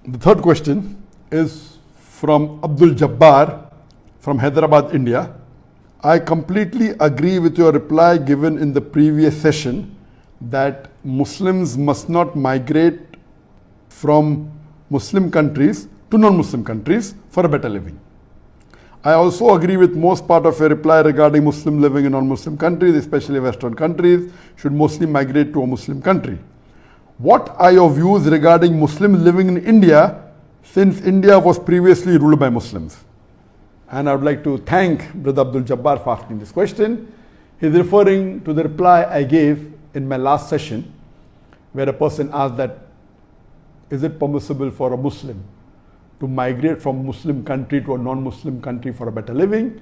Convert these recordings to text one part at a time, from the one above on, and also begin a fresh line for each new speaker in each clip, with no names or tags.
The third question is from Abdul Jabbar from Hyderabad, India. I completely agree with your reply given in the previous session that Muslims must not migrate from Muslim countries to non-Muslim countries for a better living. I also agree with most part of your reply regarding Muslim living in non-Muslim countries, especially Western countries, should mostly migrate to a Muslim country. What are your views regarding Muslims living in India, since India was previously ruled by Muslims? And I would like to thank Brother Abdul Jabbar for asking this question. He is referring to the reply I gave in my last session, where a person asked that, is it permissible for a Muslim to migrate from Muslim country to a non-Muslim country for a better living?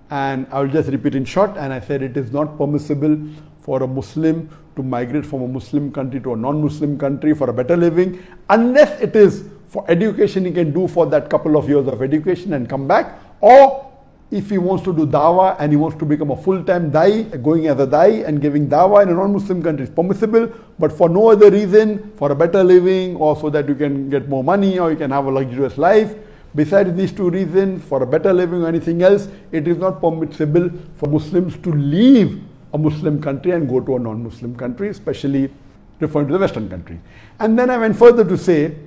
And I will just repeat in short, and I said it is not permissible for a Muslim to migrate from a Muslim country to a non-Muslim country for a better living, unless it is for education. He can do for that couple of years of education and come back, or if he wants to do dawah and he wants to become a full-time da'i, going as a da'i and giving dawah in a non-Muslim country is permissible, but for no other reason, for a better living or so that you can get more money or you can have a luxurious life, besides these two reasons, for a better living or anything else, it is not permissible for Muslims to leave a Muslim country and go to a non-Muslim country, especially referring to the Western country. And then I went further to say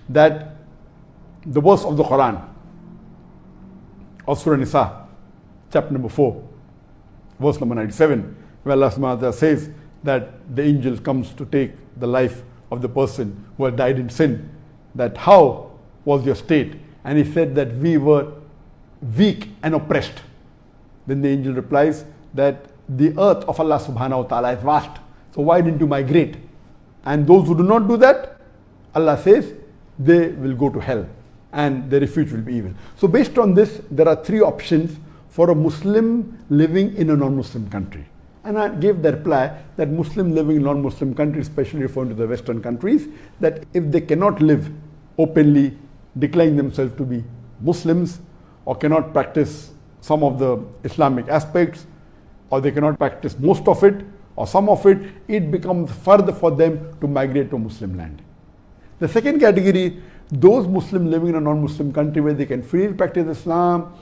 that the verse of the Quran of Surah Nisa, chapter number 4, verse number 97, where Allah subhanahu wa ta'ala says that the angel comes to take the life of the person who had died in sin, that how was your state? And he said that we were weak and oppressed. Then the angel replies that the earth of Allah subhanahu wa ta'ala is vast, so why didn't you migrate? And those who do not do that, Allah says, they will go to hell and their refuge will be evil. So based on this, there are three options for a Muslim living in a non-Muslim country. And I gave the reply that Muslim living in non-Muslim countries, especially referring to the Western countries, that if they cannot live openly, declaring themselves to be Muslims, or cannot practice some of the Islamic aspects, or they cannot practice most of it or some of it, it becomes further for them to migrate to Muslim land. The second category, those Muslims living in a non-Muslim country where they can freely practice Islam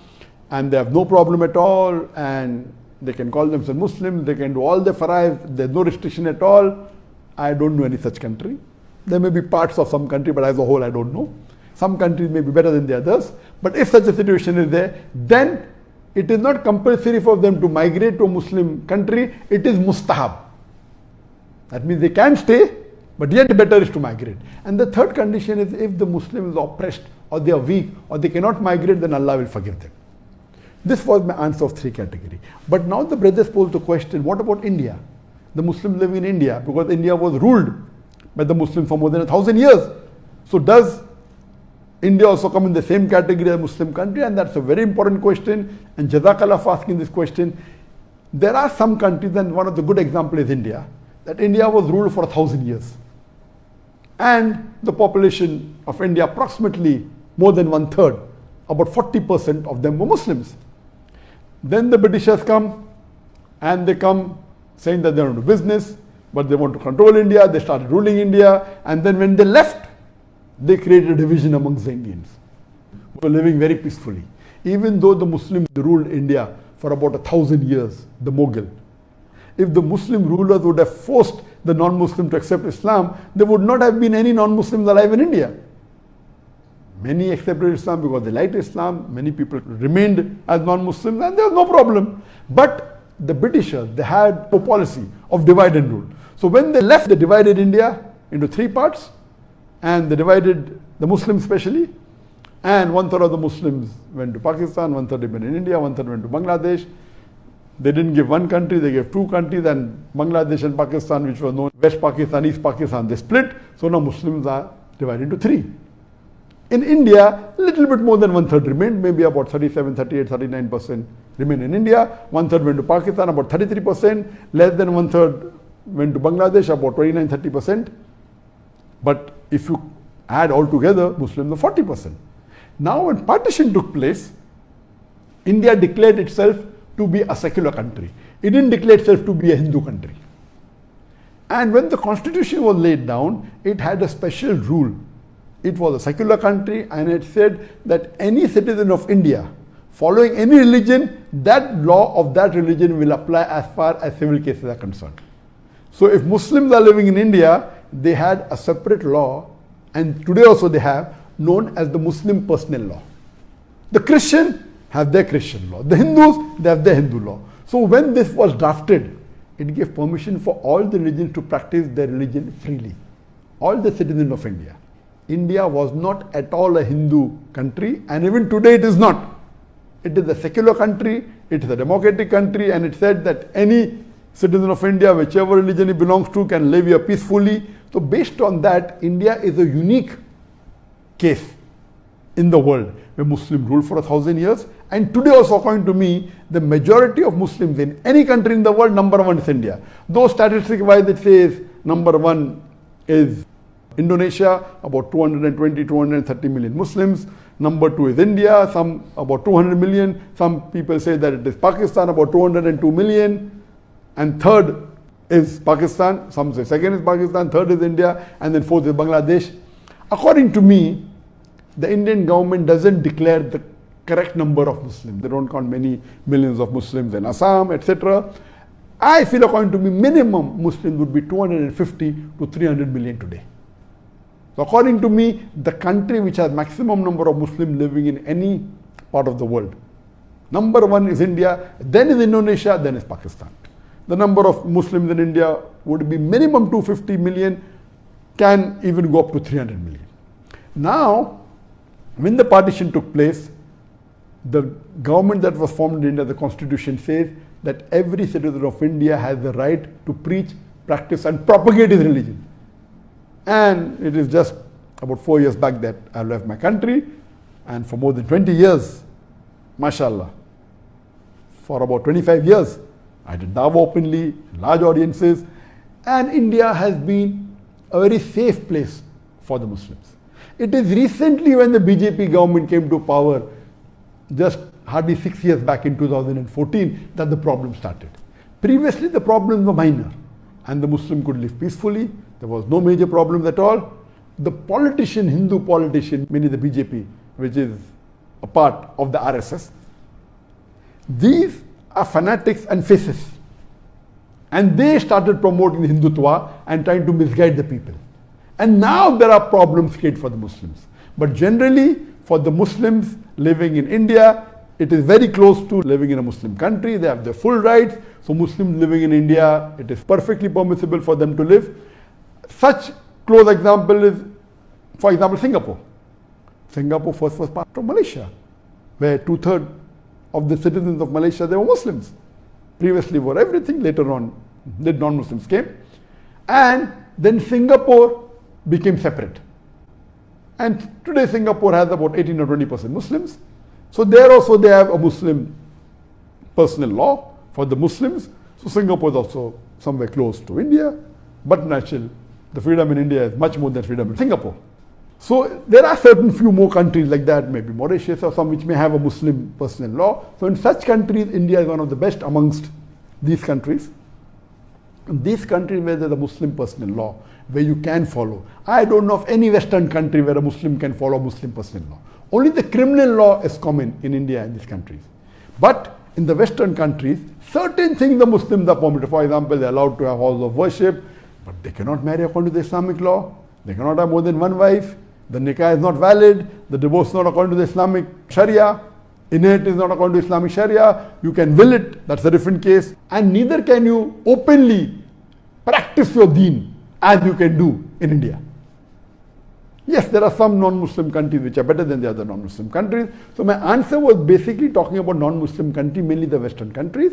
and they have no problem at all, and they can call themselves Muslims, they can do all the fara'id, there's no restriction at all. I don't know any such country. There may be parts of some country, but as a whole I don't know. Some countries may be better than the others, but if such a situation is there, then it is not compulsory for them to migrate to a Muslim country, it is mustahab. That means they can stay, but yet better is to migrate. And the third condition is if the Muslim is oppressed or they are weak or they cannot migrate, then Allah will forgive them. This was my answer of three categories. But now the brothers posed the question, what about India? The Muslim living in India, because India was ruled by the Muslims for more than 1,000 years. So does India also come in the same category as a Muslim country? And that's a very important question. And Jazakallah for asking this question. There are some countries, and one of the good examples is India, that India was ruled for 1,000 years. And the population of India, approximately more than 1/3, about 40% of them were Muslims. Then the Britishers come, and they come saying that they don't do business, but they want to control India. They started ruling India, and then when they left, they created a division amongst the Indians who were living very peacefully. Even though the Muslims ruled India for about 1,000 years, the Mughal, if the Muslim rulers would have forced the non-Muslim to accept Islam, there would not have been any non-Muslims alive in India. Many accepted Islam because they liked Islam. Many people remained as non-Muslims, and there was no problem. But the Britishers, they had a policy of divide and rule. So when they left, they divided India into three parts, and they divided the Muslims especially, and 1/3 of the Muslims went to Pakistan, 1/3 went in India, 1/3 went to Bangladesh. They didn't give one country, they gave two countries, and Bangladesh and Pakistan, which was known West Pakistan, East Pakistan, they split. So now Muslims are divided into three. In India, a little bit more than 1/3 remained, maybe about 37, 38, 39% remained in India. 1/3 went to Pakistan, about 33%. Less than 1/3 went to Bangladesh, about 29, 30%. But if you add all together, Muslims are 40%. Now when partition took place, India declared itself to be a secular country. It didn't declare itself to be a Hindu country. And when the constitution was laid down, it had a special rule It was a secular country, and it said that any citizen of India following any religion, that law of that religion will apply as far as civil cases are concerned. So if Muslims are living in India, they had a separate law, and today also they have, known as the Muslim personal law. The Christian have their Christian law. The Hindus, they have their Hindu law. So when this was drafted, it gave permission for all the religions to practice their religion freely. All the citizens of India. India was not at all a Hindu country, and even today it is not. It is a secular country, it is a democratic country, and it said that any citizen of India, whichever religion he belongs to, can live here peacefully. So based on that, India is a unique case in the world where Muslims ruled for 1,000 years. And today also, according to me, the majority of Muslims in any country in the world, number one is India. Though statistic-wise it says number one is Indonesia, about 220, 230 million Muslims. Number two is India, some about 200 million. Some people say that it is Pakistan, about 202 million. And third is Pakistan. Some say second is Pakistan, third is India, and then fourth is Bangladesh. According to me, the Indian government doesn't declare the correct number of Muslims. They don't count many millions of Muslims in Assam, etc. I feel, according to me, minimum Muslims would be 250 to 300 million today. So according to me, the country which has maximum number of Muslims living in any part of the world, number one is India, then is Indonesia, then is Pakistan. The number of Muslims in India would be minimum 250 million, can even go up to 300 million. Now, when the partition took place, the government that was formed in India, the constitution says that every citizen of India has the right to preach, practice and propagate his religion. And it is just about 4 years back that I left my country, and for more than 20 years, mashallah, for about 25 years, I did dawah openly, large audiences, and India has been a very safe place for the Muslims. It is recently when the BJP government came to power, just hardly 6 years back in 2014, that the problem started. Previously the problems were minor, and the Muslim could live peacefully. There was no major problems at all. The politician, Hindu politician, meaning the BJP, which is a part of the RSS, these are fanatics and fascists. And they started promoting Hindutva and trying to misguide the people. And now there are problems created for the Muslims. But generally, for the Muslims living in India, it is very close to living in a Muslim country. They have their full rights. So Muslims living in India, it is perfectly permissible for them to live. Such close example is, for example, Singapore. Singapore first was part of Malaysia, where 2/3 of the citizens of Malaysia, they were Muslims. Previously were everything, later on the non-Muslims came. And then Singapore became separate. And today Singapore has about 18 or 20% Muslims. So there also they have a Muslim personal law for the Muslims. So Singapore is also somewhere close to India. But naturally, the freedom in India is much more than freedom in Singapore. So there are certain few more countries like that, maybe Mauritius or some which may have a Muslim personal law. So in such countries, India is one of the best amongst these countries. In these countries where there is a Muslim personal law, where you can follow. I don't know of any Western country where a Muslim can follow Muslim personal law. Only the criminal law is common in India and these countries. But in the Western countries, certain things the Muslims are permitted. For example, they are allowed to have halls of worship, but they cannot marry according to the Islamic law. They cannot have more than one wife. The nikah is not valid. The divorce is not according to the Islamic Sharia. Inheritance is not according to Islamic Sharia. You can will it, that's a different case. And neither can you openly practice your deen as you can do in India. Yes, there are some non-Muslim countries which are better than the other non-Muslim countries. So my answer was basically talking about non-Muslim countries, mainly the Western countries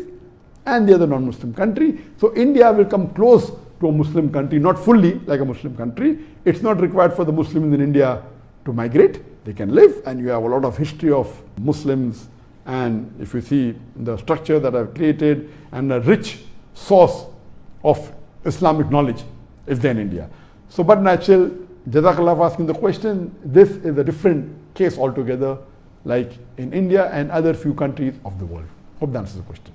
and the other non-Muslim country. So India will come close to a Muslim country, not fully like a Muslim country. It's not required for the Muslims in India to migrate. They can live, and you have a lot of history of Muslims, and if you see the structure that I've created and a rich source of Islamic knowledge is there in India. So but natural, Jazakallah for asking the question. This is a different case altogether, like in India and other few countries of the world. Hope that answers the question.